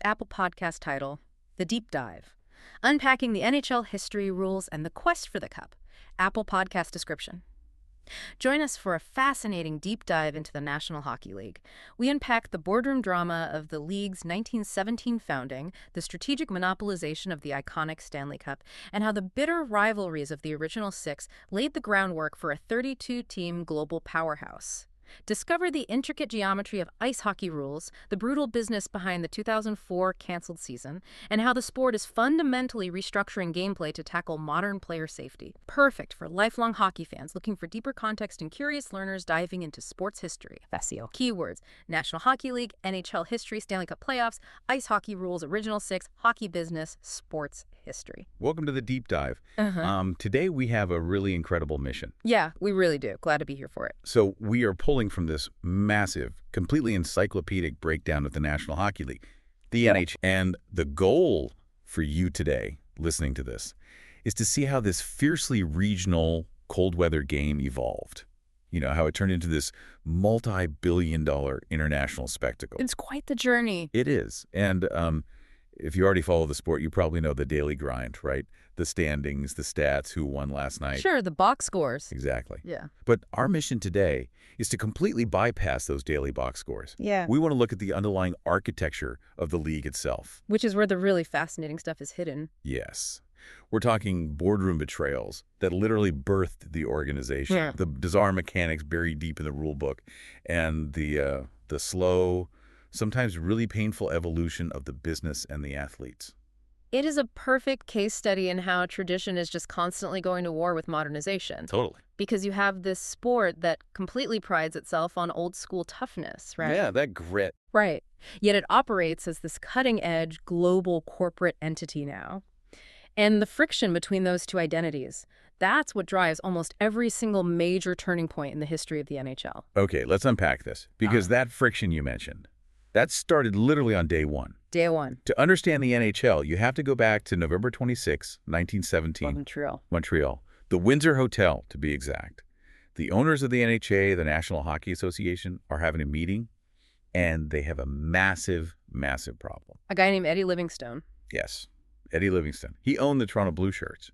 Apple Podcast title, The Deep Dive, unpacking the NHL history, rules, and the quest for the cup. Apple Podcast description. Join us for a fascinating deep dive into the National Hockey League. We unpack the boardroom drama of the league's 1917 founding, the strategic monopolization of the iconic Stanley Cup, and how the bitter rivalries of the original six laid the groundwork for a 32-team global powerhouse. Discover the intricate geometry of ice hockey rules, the brutal business behind the 2004 canceled season, and how the sport is fundamentally restructuring gameplay to tackle modern player safety. Perfect for lifelong hockey fans looking for deeper context and curious learners diving into sports history. SEO. Keywords: National Hockey League, NHL history, Stanley Cup playoffs, ice hockey rules, original six, hockey business, sports history. Welcome to the deep dive. Today we have a really incredible mission. Yeah, we really do. Glad to be here for it. So we are pulling from this massive, completely encyclopedic breakdown of the National Hockey League, the NHL. And the goal for you today, listening to this, is to see how this fiercely regional cold weather game evolved. You know, how it turned into this multi-billion-dollar international spectacle. It's quite the journey. It is. And if you already follow the sport, you probably know the daily grind, right? The standings, the stats, who won last night. Sure, the box scores. Exactly. Yeah. But our mission today is to completely bypass those daily box scores. Yeah. We want to look at the underlying architecture of the league itself. Which is where the really fascinating stuff is hidden. Yes. We're talking boardroom betrayals that literally birthed the organization. Yeah. The bizarre mechanics buried deep in the rule book, and the slow, sometimes really painful evolution of the business and the athletes. It is a perfect case study in how tradition is just constantly going to war with modernization. Totally. Because you have this sport that completely prides itself on old school toughness, right? Yeah, that grit. Right. Yet it operates as this cutting-edge global corporate entity now. And the friction between those two identities, that's what drives almost every single major turning point in the history of the NHL. Okay, let's unpack this, because that friction you mentioned, that started literally on day one. Day one. To understand the NHL, you have to go back to November 26, 1917. Montreal. The Windsor Hotel, to be exact. The owners of the NHA, the National Hockey Association, are having a meeting, and they have a massive, massive problem. A guy named Eddie Livingstone. Yes, Eddie Livingstone. He owned the Toronto Blue Shirts.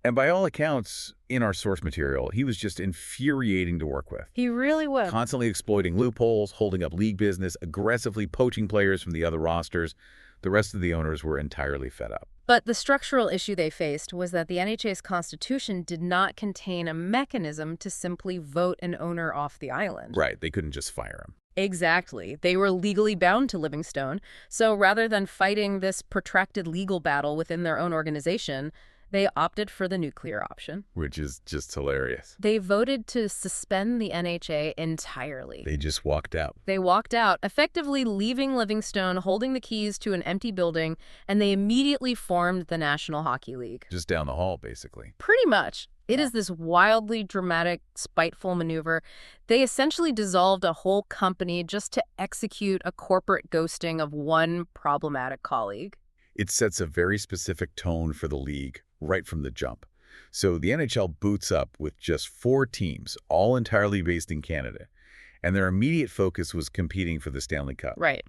And by all accounts, in our source material, he was just infuriating to work with. He really was. Constantly exploiting loopholes, holding up league business, aggressively poaching players from the other rosters. The rest of the owners were entirely fed up. But the structural issue they faced was that the NHA's constitution did not contain a mechanism to simply vote an owner off the island. Right, they couldn't just fire him. Exactly. They were legally bound to Livingstone. So rather than fighting this protracted legal battle within their own organization, they opted for the nuclear option. Which is just hilarious. They voted to suspend the NHA entirely. They just walked out. They walked out, effectively leaving Livingstone holding the keys to an empty building, and they immediately formed the National Hockey League. Just down the hall, basically. Pretty much. It is this wildly dramatic, spiteful maneuver. They essentially dissolved a whole company just to execute a corporate ghosting of one problematic colleague. It sets a very specific tone for the league right from the jump. So the NHL boots up with just 4 teams, all entirely based in Canada. And their immediate focus was competing for the Stanley Cup. Right.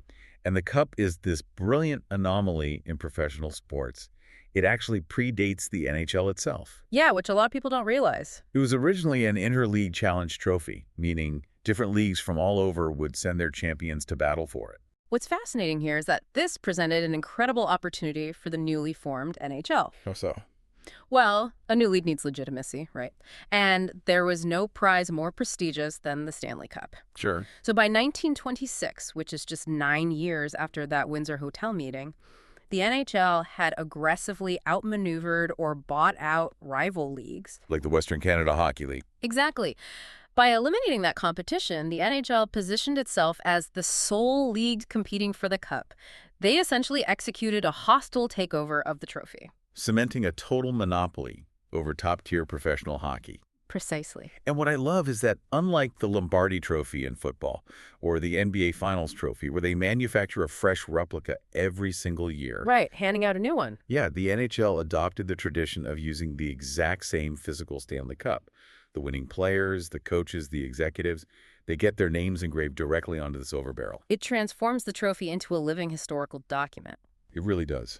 And the Cup is this brilliant anomaly in professional sports. It actually predates the NHL itself. Yeah, which a lot of people don't realize. It was originally an inter-league challenge trophy, meaning different leagues from all over would send their champions to battle for it. What's fascinating here is that this presented an incredible opportunity for the newly formed NHL. How so? Well, a new league needs legitimacy, right? And there was no prize more prestigious than the Stanley Cup. Sure. So by 1926, which is just 9 years after that Windsor Hotel meeting, the NHL had aggressively outmaneuvered or bought out rival leagues. Like the Western Canada Hockey League. Exactly. By eliminating that competition, the NHL positioned itself as the sole league competing for the Cup. They essentially executed a hostile takeover of the trophy. Cementing a total monopoly over top-tier professional hockey. Precisely. And what I love is that unlike the Lombardi Trophy in football or the NBA Finals Trophy, where they manufacture a fresh replica every single year. Right, handing out a new one. Yeah, the NHL adopted the tradition of using the exact same physical Stanley Cup. The winning players, the coaches, the executives, They get their names engraved directly onto the silver barrel. It transforms the trophy into a living historical document. It really does.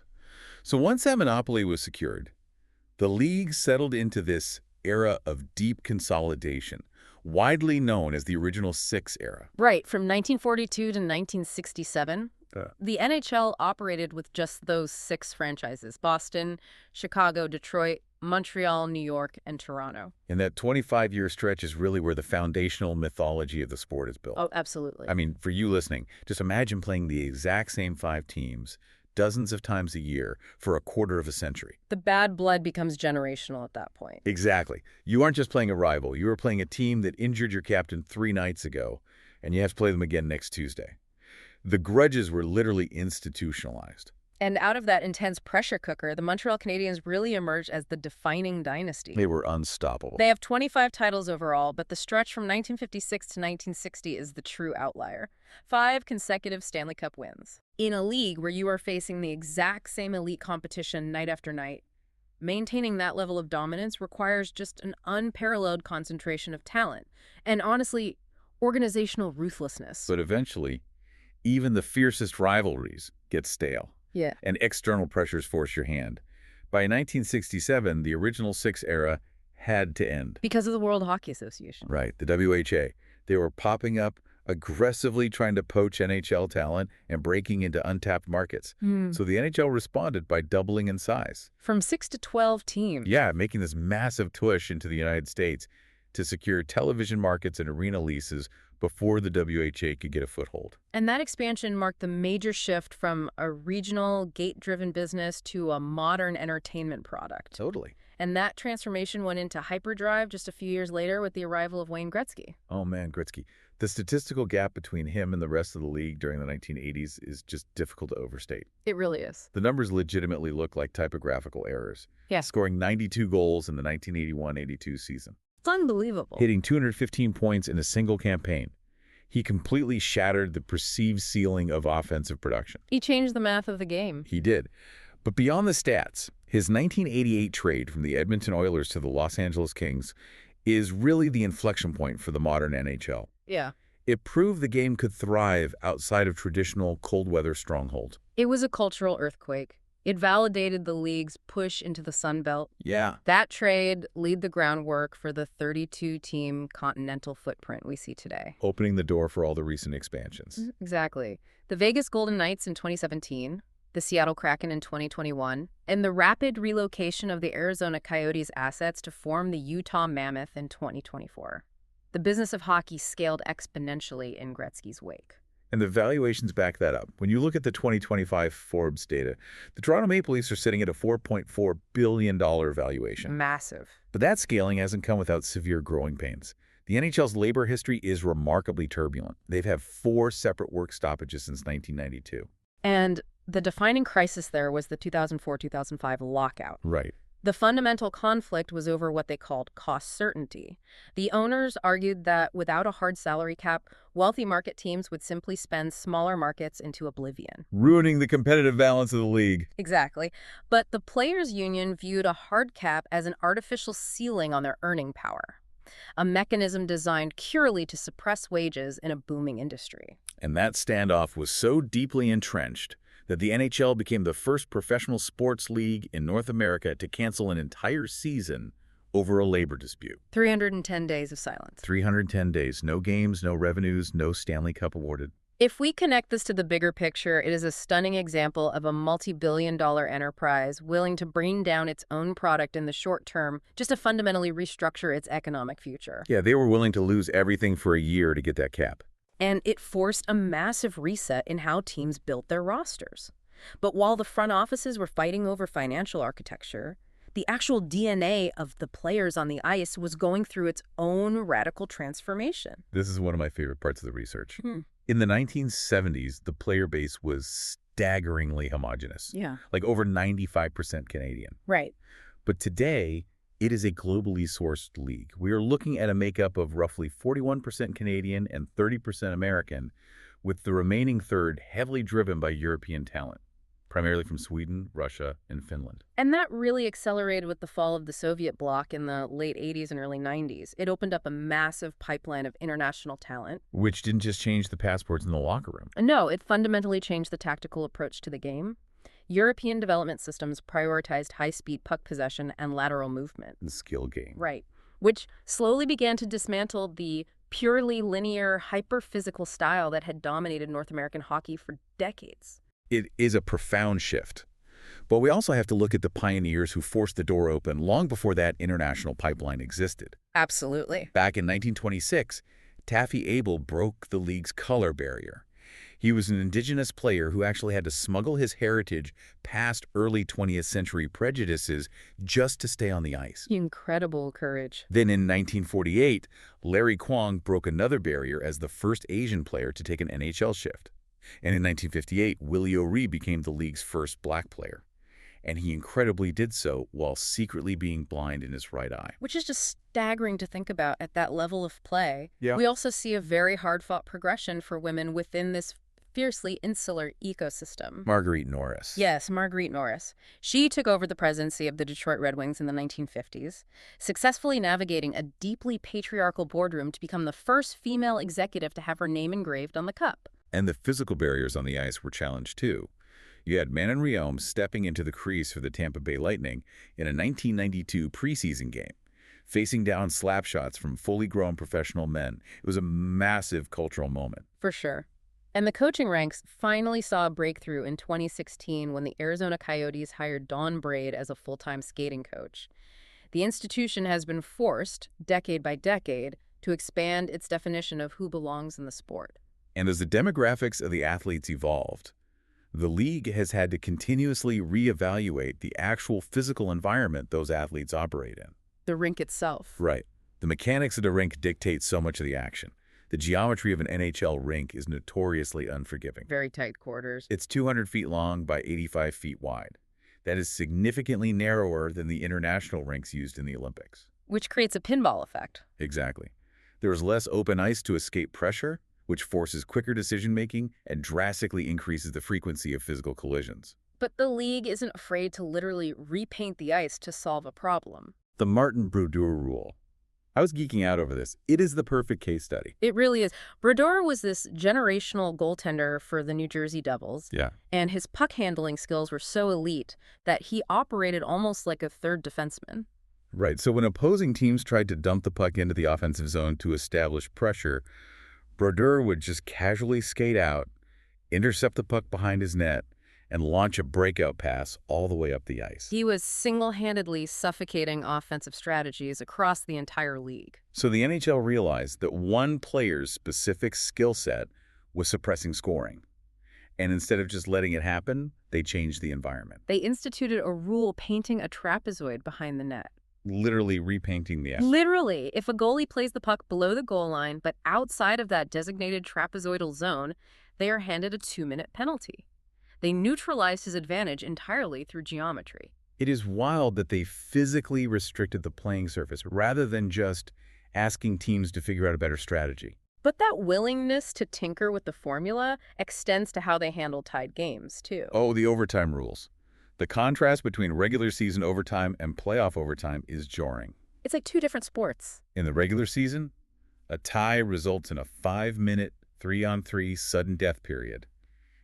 So once that monopoly was secured, the league settled into this era of deep consolidation, widely known as the original Six era. Right, from 1942 to 1967, the NHL operated with just those 6 franchises: Boston, Chicago, Detroit, Montreal, New York, and Toronto. And that 25-year stretch is really where the foundational mythology of the sport is built. Oh, absolutely. I mean, for you listening, just imagine playing the exact same 5 teams dozens of times a year for a quarter of a century. The bad blood becomes generational at that point. Exactly. You aren't just playing a rival. You are playing a team that injured your captain 3 nights ago, and you have to play them again next Tuesday. The grudges were literally institutionalized. And out of that intense pressure cooker, the Montreal Canadiens really emerged as the defining dynasty. They were unstoppable. They have 25 titles overall, but the stretch from 1956 to 1960 is the true outlier. 5 consecutive Stanley Cup wins. In a league where you are facing the exact same elite competition night after night, maintaining that level of dominance requires just an unparalleled concentration of talent and, honestly, organizational ruthlessness. But eventually, even the fiercest rivalries get stale. Yeah. And external pressures force your hand. By 1967, the original 6 era had to end. Because of the World Hockey Association. Right, the WHA. They were popping up, aggressively trying to poach NHL talent and breaking into untapped markets. So the NHL responded by doubling in size. From 6 to 12 teams. Yeah, making this massive push into the United States to secure television markets and arena leases before the WHA could get a foothold. And that expansion marked the major shift from a regional, gate-driven business to a modern entertainment product. Totally. And that transformation went into hyperdrive just a few years later with the arrival of Wayne Gretzky. Oh man, Gretzky. The statistical gap between him and the rest of the league during the 1980s is just difficult to overstate. It really is. The numbers legitimately look like typographical errors. Yeah. Scoring 92 goals in the 1981-82 season. It's unbelievable. Hitting 215 points in a single campaign. He completely shattered the perceived ceiling of offensive production. He changed the math of the game. He did. But beyond the stats, his 1988 trade from the Edmonton Oilers to the Los Angeles Kings is really the inflection point for the modern NHL. Yeah. It proved the game could thrive outside of traditional cold-weather strongholds. It was a cultural earthquake. It validated the league's push into the Sun Belt. Yeah. That trade laid the groundwork for the 32-team continental footprint we see today. Opening the door for all the recent expansions. Exactly. The Vegas Golden Knights in 2017, the Seattle Kraken in 2021, and the rapid relocation of the Arizona Coyotes assets to form the Utah Mammoth in 2024. The business of hockey scaled exponentially in Gretzky's wake. And the valuations back that up. When you look at the 2025 Forbes data, the Toronto Maple Leafs are sitting at a $4.4 billion valuation. Massive. But that scaling hasn't come without severe growing pains. The NHL's labor history is remarkably turbulent. They've had 4 separate work stoppages since 1992. And the defining crisis there was the 2004-2005 lockout. Right. The fundamental conflict was over what they called cost certainty. The owners argued that without a hard salary cap, wealthy market teams would simply spend smaller markets into oblivion. Ruining the competitive balance of the league. Exactly. But the players' union viewed a hard cap as an artificial ceiling on their earning power, a mechanism designed purely to suppress wages in a booming industry. And that standoff was so deeply entrenched that the NHL became the first professional sports league in North America to cancel an entire season over a labor dispute. 310 days of silence. 310 days. No games, no revenues, no Stanley Cup awarded. If we connect this to the bigger picture, it is a stunning example of a multi-billion-dollar enterprise willing to bring down its own product in the short term just to fundamentally restructure its economic future. Yeah, they were willing to lose everything for a year to get that cap. And it forced a massive reset in how teams built their rosters. But while the front offices were fighting over financial architecture, the actual DNA of the players on the ice was going through its own radical transformation. This is one of my favorite parts of the research. In the 1970s, the player base was staggeringly homogenous. Yeah. Like over 95% Canadian. Right. But today, it is a globally sourced league. We are looking at a makeup of roughly 41% Canadian and 30% American, with the remaining third heavily driven by European talent. primarily from Sweden, Russia, and Finland. And that really accelerated with the fall of the Soviet bloc in the late 80s and early 90s. It opened up a massive pipeline of international talent. Which didn't just change the passports in the locker room. No, it fundamentally changed the tactical approach to the game. European development systems prioritized high-speed puck possession and lateral movement. The skill game. Right, which slowly began to dismantle the purely linear, hyper-physical style that had dominated North American hockey for decades. It is a profound shift. But we also have to look at the pioneers who forced the door open long before that international pipeline existed. Absolutely. Back in 1926, Taffy Abel broke the league's color barrier. He was an indigenous player who actually had to smuggle his heritage past early 20th century prejudices just to stay on the ice. Incredible courage. Then in 1948, Larry Kwong broke another barrier as the first Asian player to take an NHL shift. And in 1958, Willie O'Ree became the league's first black player. And he incredibly did so while secretly being blind in his right eye. Which is just staggering to think about at that level of play. Yeah. We also see a very hard-fought progression for women within this fiercely insular ecosystem. Marguerite Norris. Yes, Marguerite Norris. She took over the presidency of the Detroit Red Wings in the 1950s, successfully navigating a deeply patriarchal boardroom to become the first female executive to have her name engraved on the cup. And the physical barriers on the ice were challenged too. You had Manon Rhéaume stepping into the crease for the Tampa Bay Lightning in a 1992 preseason game, facing down slap shots from fully grown professional men. It was a massive cultural moment. For sure. And the coaching ranks finally saw a breakthrough in 2016 when the Arizona Coyotes hired Dawn Braid as a full-time skating coach. The institution has been forced, decade by decade, to expand its definition of who belongs in the sport. And as the demographics of the athletes evolved, the league has had to continuously reevaluate the actual physical environment those athletes operate in. The rink itself. Right. The mechanics of the rink dictate so much of the action. The geometry of an NHL rink is notoriously unforgiving. Very tight quarters. It's 200 feet long by 85 feet wide. That is significantly narrower than the international rinks used in the Olympics. Which creates a pinball effect. Exactly. There is less open ice to escape pressure, which forces quicker decision-making and drastically increases the frequency of physical collisions. But the league isn't afraid to literally repaint the ice to solve a problem. The Martin Brodeur rule. I was geeking out over this. It is the perfect case study. It really is. Brodeur was this generational goaltender for the New Jersey Devils. Yeah. And his puck handling skills were so elite that he operated almost like a third defenseman. Right. So when opposing teams tried to dump the puck into the offensive zone to establish pressure, Brodeur would just casually skate out, intercept the puck behind his net, and launch a breakout pass all the way up the ice. He was single-handedly suffocating offensive strategies across the entire league. So the NHL realized that one player's specific skill set was suppressing scoring. And instead of just letting it happen, they changed the environment. They instituted a rule painting a trapezoid behind the net. Literally repainting the ice. Literally, if a goalie plays the puck below the goal line, but outside of that designated trapezoidal zone, they are handed a 2-minute penalty. They neutralized his advantage entirely through geometry. It is wild that they physically restricted the playing surface rather than just asking teams to figure out a better strategy. But that willingness to tinker with the formula extends to how they handle tied games, too. Oh, the overtime rules. The contrast between regular season overtime and playoff overtime is jarring. It's like two different sports. In the regular season, a tie results in a 5-minute, 3-on-3 sudden death period.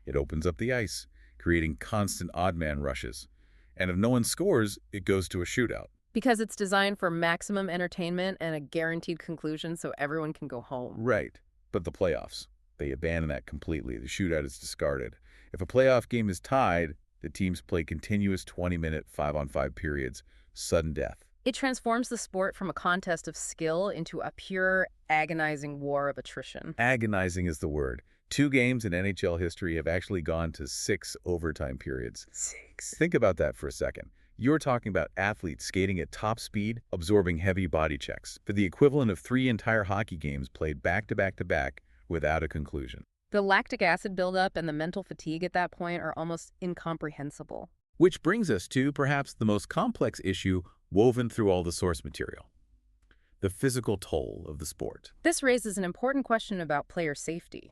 It opens up the ice, creating constant odd-man rushes. And if no one scores, it goes to a shootout. Because it's designed for maximum entertainment and a guaranteed conclusion so everyone can go home. Right. But the playoffs, they abandon that completely. The shootout is discarded. If a playoff game is tied, the teams play continuous 20-minute 5-on-5 periods, sudden death. It transforms the sport from a contest of skill into a pure, agonizing war of attrition. Agonizing is the word. 2 games in NHL history have actually gone to 6 overtime periods. 6. Think about that for a second. You're talking about athletes skating at top speed, absorbing heavy body checks, for the equivalent of 3 entire hockey games played back-to-back-to-back without a conclusion. The lactic acid buildup and the mental fatigue at that point are almost incomprehensible. Which brings us to perhaps the most complex issue woven through all the source material: the physical toll of the sport. This raises an important question about player safety.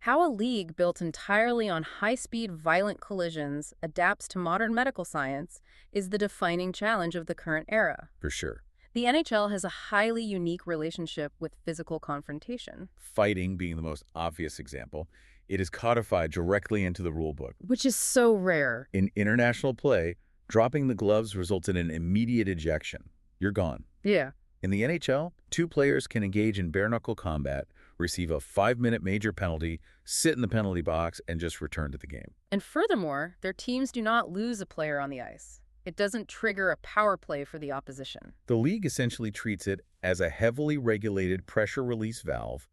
How a league built entirely on high-speed, violent collisions adapts to modern medical science is the defining challenge of the current era. For sure. The NHL has a highly unique relationship with physical confrontation, Fighting being the most obvious example, it is codified directly into the rulebook. which is so rare. In international play, dropping the gloves results in an immediate ejection. You're gone. Yeah. In the NHL, two players can engage in bare-knuckle combat, receive a 5-minute major penalty, sit in the penalty box, and just return to the game. And furthermore, their teams do not lose a player on the ice. It doesn't trigger a power play for the opposition. The league essentially treats it as a heavily regulated pressure release valve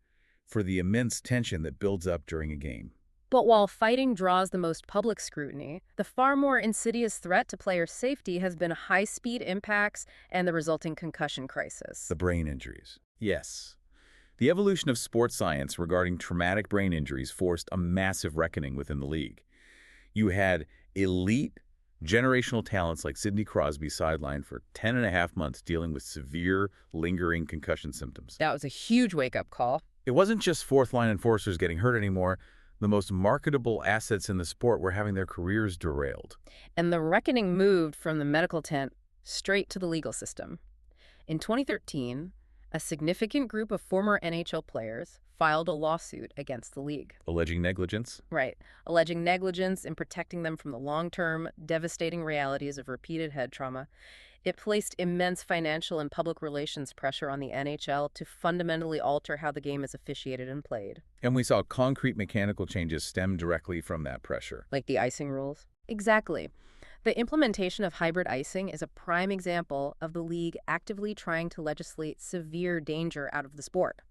for the immense tension that builds up during a game. But while fighting draws the most public scrutiny, the far more insidious threat to player safety has been high-speed impacts and the resulting concussion crisis. The brain injuries. Yes. The evolution of sports science regarding traumatic brain injuries forced a massive reckoning within the league. You had elite, generational talents like Sidney Crosby sidelined for 10.5 months dealing with severe, lingering concussion symptoms. That was a huge wake-up call. It wasn't just fourth-line enforcers getting hurt anymore. The most marketable assets in the sport were having their careers derailed. And the reckoning moved from the medical tent straight to the legal system. In 2013, a significant group of former NHL players filed a lawsuit against the league. Alleging negligence? Right, alleging negligence in protecting them from the long-term, devastating realities of repeated head trauma. It placed immense financial and public relations pressure on the NHL to fundamentally alter how the game is officiated and played. And we saw concrete mechanical changes stem directly from that pressure. Like the icing rules? Exactly. The implementation of hybrid icing is a prime example of the league actively trying to legislate severe danger out of the sport.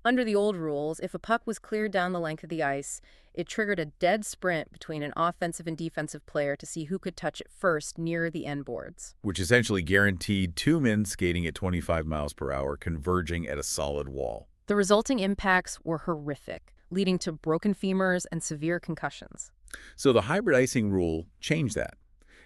Under the old rules, if a puck was cleared down the length of the ice, it triggered a dead sprint between an offensive and defensive player to see who could touch it first near the end boards. Which essentially guaranteed two men skating at 25 miles per hour converging at a solid wall. The resulting impacts were horrific, leading to broken femurs and severe concussions. So the hybrid icing rule changed that.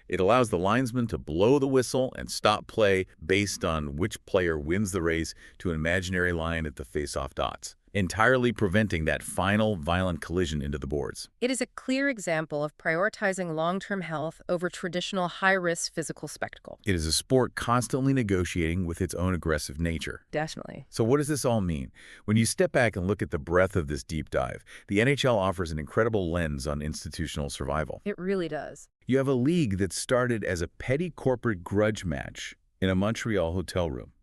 It allows the linesman to blow the whistle and stop play based on which player wins the race to an imaginary line at the face-off dots, entirely preventing that final violent collision into the boards. It is a clear example of prioritizing long-term health over traditional high-risk physical spectacle. It is a sport constantly negotiating with its own aggressive nature. Definitely. So what does this all mean? When you step back and look at the breadth of this deep dive, the NHL offers an incredible lens on institutional survival. It really does. You have a league that started as a petty corporate grudge match in a Montreal hotel room.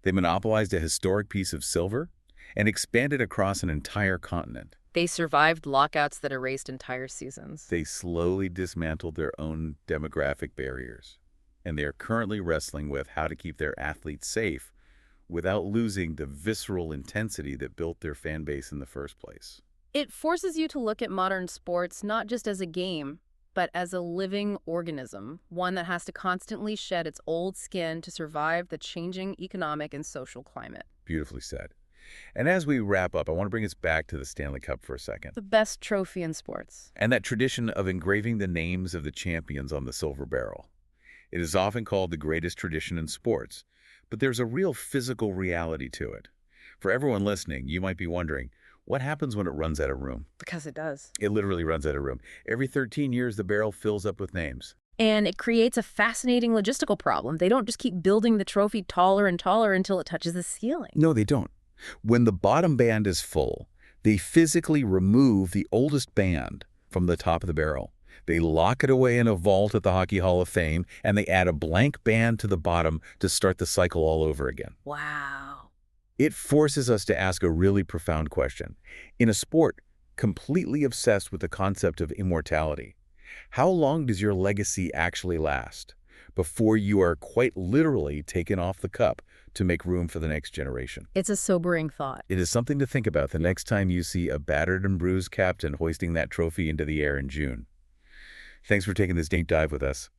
They monopolized a historic piece of silver and expanded across an entire continent. They survived lockouts that erased entire seasons. They slowly dismantled their own demographic barriers, and they are currently wrestling with how to keep their athletes safe without losing the visceral intensity that built their fan base in the first place. It forces you to look at modern sports not just as a game, but as a living organism, one that has to constantly shed its old skin to survive the changing economic and social climate. Beautifully said. And as we wrap up, I want to bring us back to the Stanley Cup for a second. The best trophy in sports. And that tradition of engraving the names of the champions on the silver barrel. It is often called the greatest tradition in sports, but there's a real physical reality to it. For everyone listening, you might be wondering, what happens when it runs out of room? Because it does. It literally runs out of room. Every 13 years, the barrel fills up with names. And it creates a fascinating logistical problem. They don't just keep building the trophy taller and taller until it touches the ceiling. No, they don't. When the bottom band is full, they physically remove the oldest band from the top of the barrel. They lock it away in a vault at the Hockey Hall of Fame, and they add a blank band to the bottom to start the cycle all over again. Wow. It forces us to ask a really profound question. In a sport completely obsessed with the concept of immortality, how long does your legacy actually last before you are quite literally taken off the cup to make room for the next generation? It's a sobering thought. It is something to think about the next time you see a battered and bruised captain hoisting that trophy into the air in June. Thanks for taking this deep dive with us.